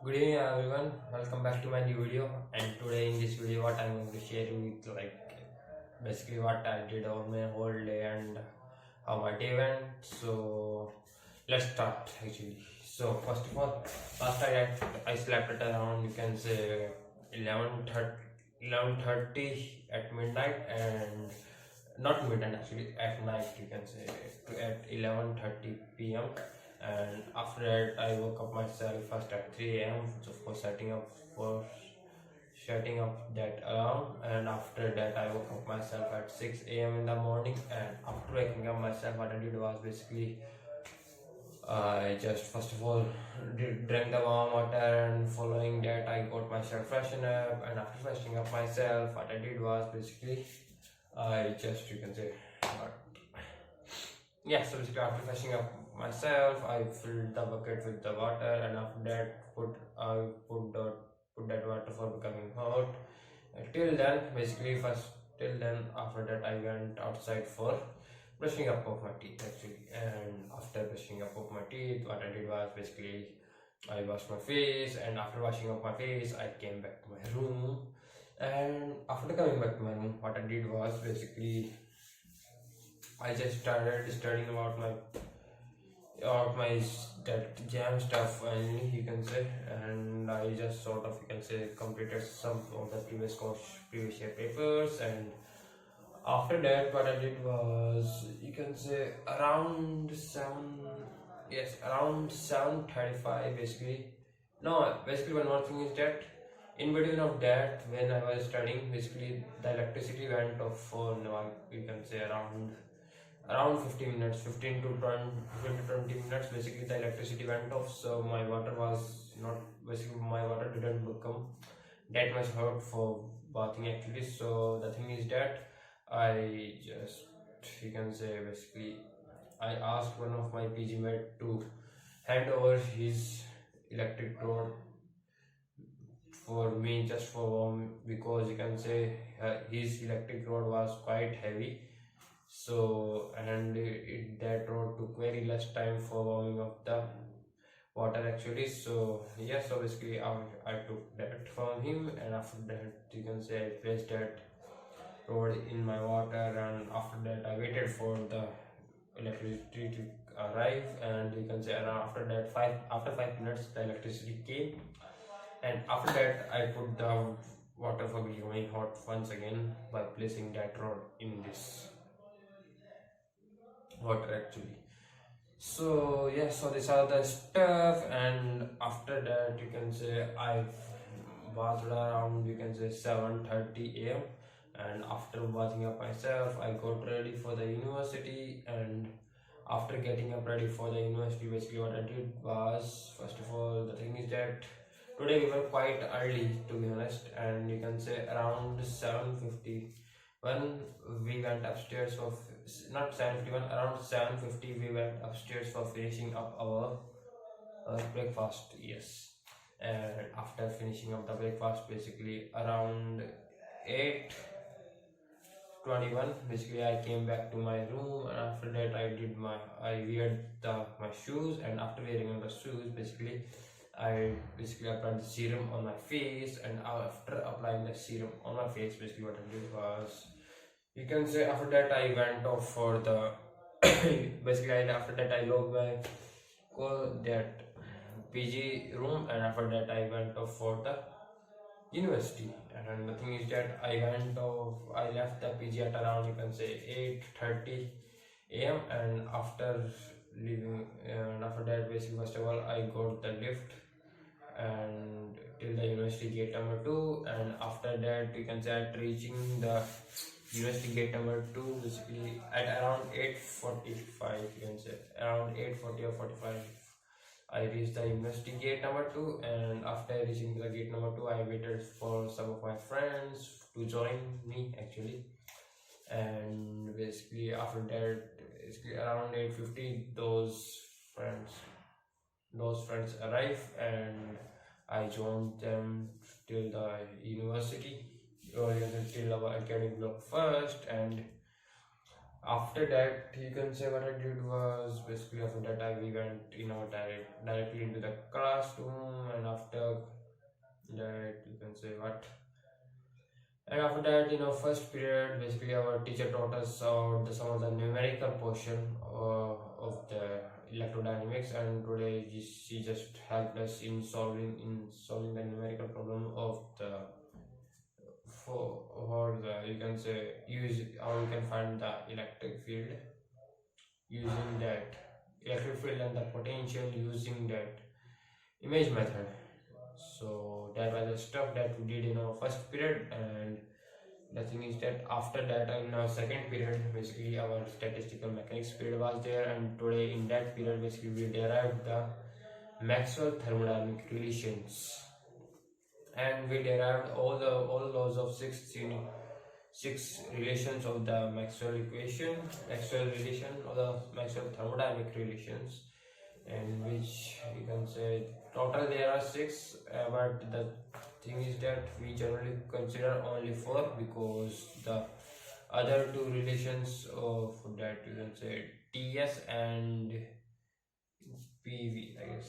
Good evening everyone, welcome back to my new video. And today in this video what I'm going to share with basically what I did on my whole day and how my day went. So let's start actually. So first of all, last night I slept at around, you can say, 11:30 at midnight, and not midnight actually, at night, you can say, at 11:30 p.m. And after that I woke up myself first at 3 a.m. so for setting up that alarm. And after that I woke up myself at 6 a.m. in the morning. And after waking up myself, what I did was basically I just first of all drank the warm water, and following that I got myself freshen up. And after freshening up myself, what I did was basically I just, you can say, uh, yeah, so basically after freshening up myself, I filled the bucket with the water, and after that put that water for becoming hot. Till then, basically first till then, after that I went outside for brushing up of my teeth actually. And after brushing up of my teeth, what I did was basically I washed my face, and after washing up my face, I came back to my room. And after coming back to my room, what I did was basically I just started studying about my that jam stuff, and you can say, and I just sort of, you can say, completed some of the previous year papers. And after that, what I did was, you can say, around 7, yes, around 7:35 basically. No, basically one more thing is that in between of that, when I was studying, basically the electricity went off for, no, you can say, around 15 minutes, 15 to 20, 15 to 20 minutes. Basically the electricity went off, so my water was not, basically my water didn't become that much hot for bathing actually. So the thing is that I just, you can say, basically I asked one of my PG mate to hand over his electric rod for me, just for warm, because you can say his electric rod was quite heavy. So, and that rod took very less time for warming up the water actually. So yeah, so basically I took that from him, and after that, you can say, I placed that rod in my water. And after that I waited for the electricity to arrive. And you can say around after that, after 5 minutes the electricity came. And after that I put the water for becoming hot once again by placing that rod in this water actually. So yeah, so these are the stuff. And after that, you can say, I bathed around, you can say, 7:30 a.m. And after bathing up myself, I got ready for the university. And after getting up ready for the university, basically what I did was, first of all, the thing is that today we were quite early, to be honest. And you can say around 7:50 when we went upstairs for, not 7:51, around 7:50 we went upstairs for finishing up our breakfast, yes. And after finishing up the breakfast, basically around 8:21, basically I came back to my room. And after that I weared my shoes. And after wearing the shoes, basically I basically applied the serum on my face. And after applying the serum on my face, basically what I did was, you can say, after that I went off for the basically after that I logged my that PG room. And after that I went off for the university. And the thing is that I left the PG at around, you can say, 8:30 a.m. And after leaving, and after that, basically first of all I got the lift and till the university gate number 2. And after that, you can say, at reaching the university gate number 2, basically at around 8:45, you can say around 8:40 or 45, I reached the university gate number 2. And after reaching the gate number 2, I waited for some of my friends to join me actually. And basically after that, basically around 8:50, those friends arrive. And I joined them till the university, or you can say till our academic block first. And after that, you can say, what I did was, basically after that we went, directly into the classroom. And after that you can say what. And after that, first period, basically our teacher taught us some of the numerical portion of the electrodynamics, and today she just helped us in solving the numerical problem of the for the you can say use how you can find the electric field using that electric field and the potential using that image method. So that was the stuff that we did in our first period, and the thing is that after that in our second period, basically our statistical mechanics period was there, and today in that period basically we derived the Maxwell thermodynamic relations, and we derived all laws of six relations of the Maxwell equation, Maxwell relation or the Maxwell thermodynamic relations, in which you can say total there are six, but the thing is that we generally consider only four because the other two relations of that you can say TS and PV, I guess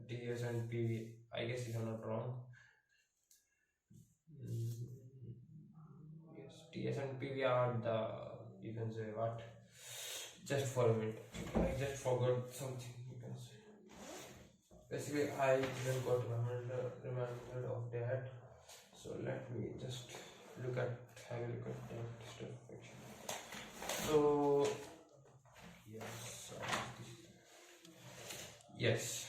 TS and PV, I guess if I'm not wrong. Yes, TS and PV are the you can say what. Just for a minute, I just forgot something. You can say basically I didn't got reminded of that. So let me just have a look at that stuff actually. So yes.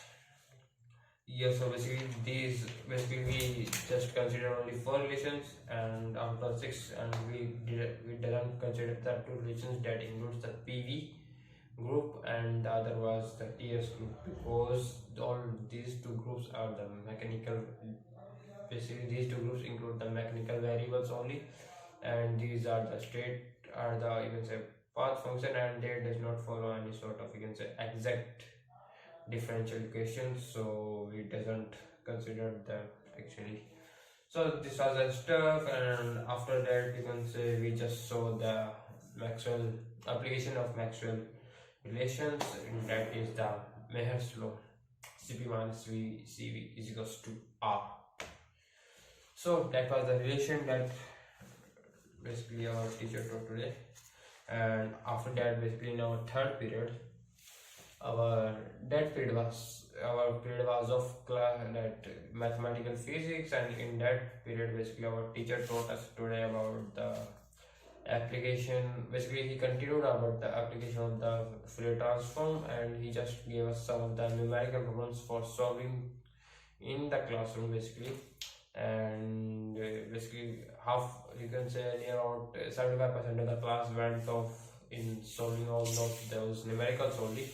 Yes, so basically we just consider only four relations and out of six, and we didn't consider the two relations that includes the PV group and the other was the TS group, because all these two groups are the mechanical. Basically, these two groups include the mechanical variables only, and these are the you can say path function, and they does not follow any sort of you can say exact differential equations, so it doesn't consider them actually. So this was the stuff, and after that you can say we just saw the Maxwell application of Maxwell relations, and that is the Maher's law, Cp minus V Cv is equals to R. So that was the relation that basically our teacher taught today, and after that basically in our third period our period was of class that mathematical physics, and in that period basically our teacher taught us today about the application. Basically he continued about the application of the Fourier transform, and he just gave us some of the numerical problems for solving in the classroom basically, and basically half you can say near about 75% of the class went off in solving all of those numericals only.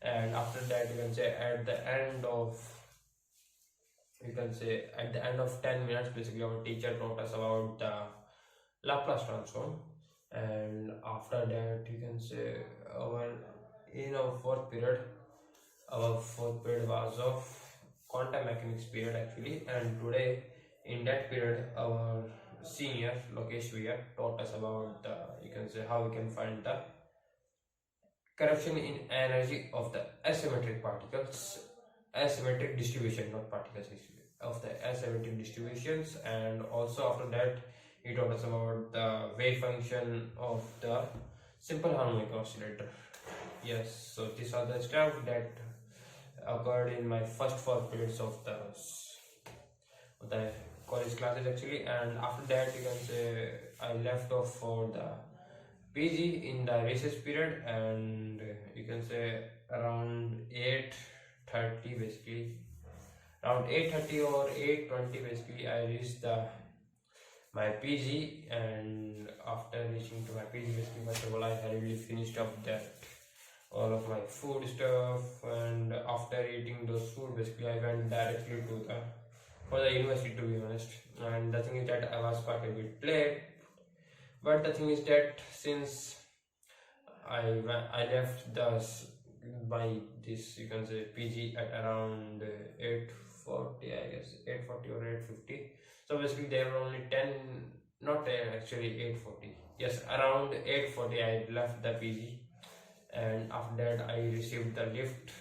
And after that you can say at the end of 10 minutes basically our teacher taught us about the Laplace transform, and after that you can say our fourth period was of quantum mechanics period actually, and today in that period our senior Lokesh Vyar taught us about the you can say how we can find the corruption in energy of the asymmetric distribution, not particles, of the asymmetric distributions. And also after that he taught us about the wave function of the simple harmonic oscillator. Yes, so these are the stuff that occurred in my first 4 periods of the college classes actually, and after that you can say I left off for the PG in the recess period, and you can say around 8:30 basically, around 8:30 or 8:20 basically I reached my PG, and after reaching to my PG basically first of all I hurriedly finished up all of my food stuff, and after eating those food basically I went directly for the university, to be honest. And the thing is that I was quite a bit late. But the thing is that since I left this you can say PG at around 8:40, I guess 8:40 or 8:50. So basically there were only 10, not 10 actually 8:40. Yes, around 8:40 I left the PG, and after that I received the lift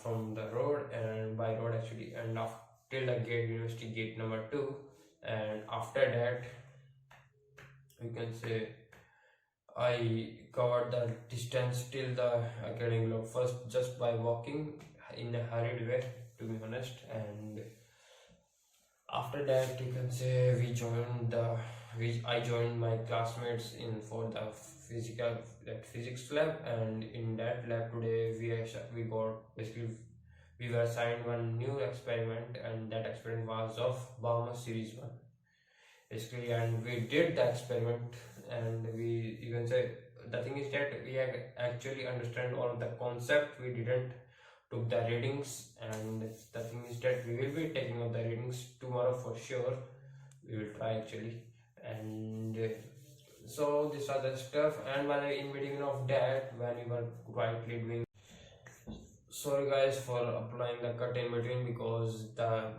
from the road, and and by road actually, and till the gate, university gate number 2. And after that, you can say I covered the distance till the academic block first just by walking in a hurried way, to be honest. And after that, you can say I joined my classmates in for the physics lab, and in that lab today we got basically we were assigned one new experiment, and that experiment was of Balmer series 1 basically. And we did the experiment, and we, you can say, the thing is that we had actually understand all of the concept. We didn't took the readings, and the thing is that we will be taking up the readings tomorrow for sure. We will try actually. And so these are the stuff. And while in between of that, when we were quietly doing, sorry guys for applying the cut in between, because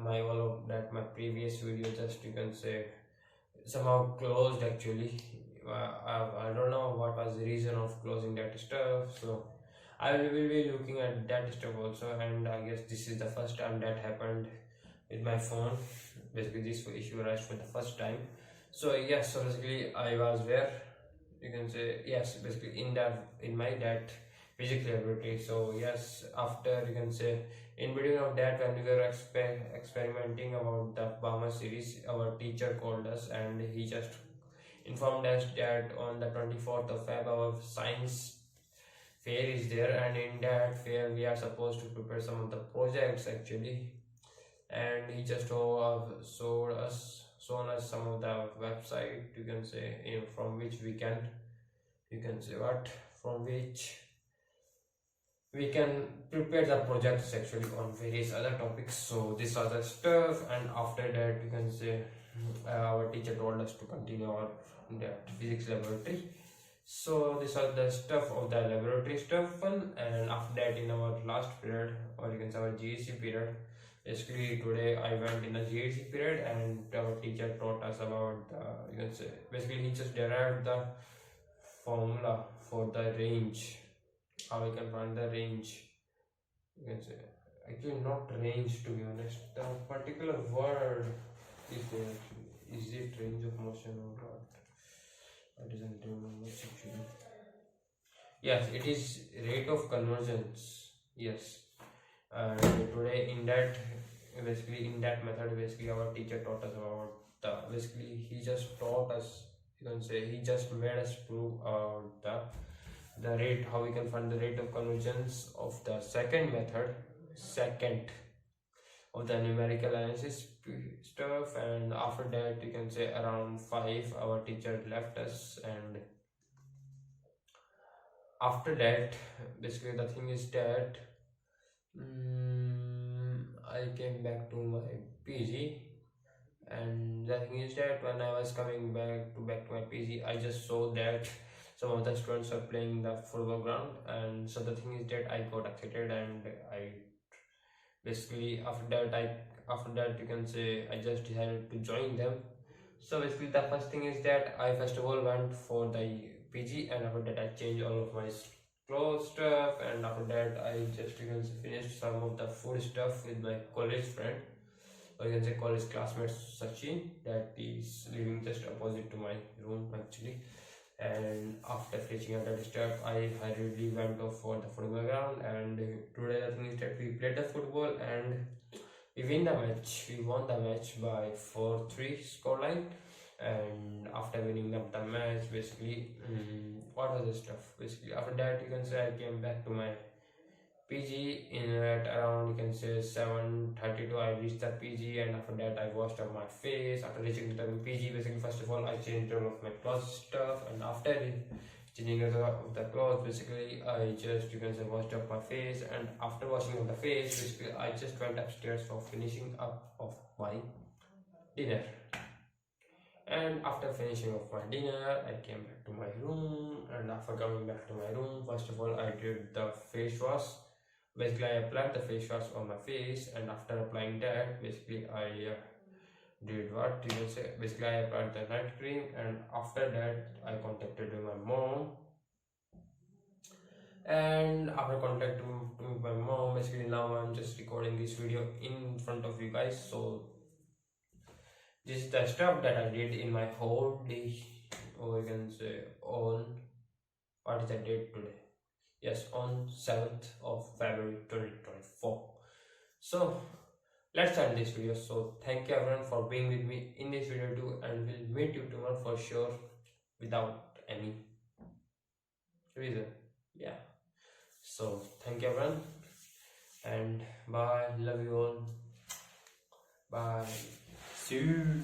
my previous video, just you can say, somehow closed actually. I don't know what was the reason of closing that stuff, so I will be looking at that stuff also. And I guess this is the first time that happened with my phone. Basically this issue arose for the first time. So yes, so basically I was where, you can say, yes, basically in my that physics laboratory. So yes, after, you can say, in between of that, when we were experimenting about the Balmer series, our teacher called us and he just informed us that on the 24th of Feb our science fair is there, and in that fair we are supposed to prepare some of the projects actually. And he just shown us some of the website, you can say, from which we can, you can say what, from which we can prepare the projects actually on various other topics. So this other stuff. And after that, you can say, our teacher told us to continue our that physics laboratory. So these are the stuff of the laboratory stuff. And after that, in our last period, or you can say our GHC period, basically today I went in a GHC period, and our teacher taught us about the, you can say, basically he just derived the formula for the range, how we can find the range, you can say, actually not range, to be honest, the particular word is there actually. Is it range of motion or what? I doesn't remember actually. Yes, it is rate of convergence. Yes. And today in that, basically in that method, basically our teacher taught us about the, basically he just taught us, you can say, he just made us prove the rate, how we can find the rate of convergence of the second of the numerical analysis stuff. And after that, you can say around 5 our teacher left us. And after that, basically the thing is that I came back to my PG. And the thing is that when I was coming back to my PG, I just saw that some of the students are playing the football ground. And so the thing is that I got excited, and I basically after that you can say I just decided to join them. So basically the first thing is that I first of all went for the PG, and after that I changed all of my clothes stuff. And after that I just, you can say, finished some of the food stuff with my college friend, or you can say college classmate Sachin, that is living just opposite to my room actually. And after finishing up that stuff, I hurriedly went off for the football ground. And today the thing is that we played the football and we won the match by 4-3 scoreline. And after winning up the match, basically what was the stuff, basically after that, you can say, I came back to my PG in at around, you can say, 7:32. I reached the PG, and after that I washed up my face. After reaching the PG, basically first of all I changed all of my clothes stuff, and after changing of the clothes, basically I just, you can say, washed up my face. And after washing up the face, basically I just went upstairs for finishing up of my dinner. And after finishing off my dinner, I came back to my room. And after coming back to my room, first of all I did the face wash. Basically I applied the face wash on my face, and after applying that, basically I did what, you can say, basically I applied the night cream. And after that I contacted my mom, And after contacting my mom, basically now I'm just recording this video in front of you guys. So this is the stuff that I did in my whole day, or you can say on, what is the date today? Yes, on 7th of February 2024. So let's end this video. So thank you everyone for being with me in this video too, and we'll meet you tomorrow for sure without any reason. Yeah. So thank you everyone, and bye. Love you all. Bye. See you.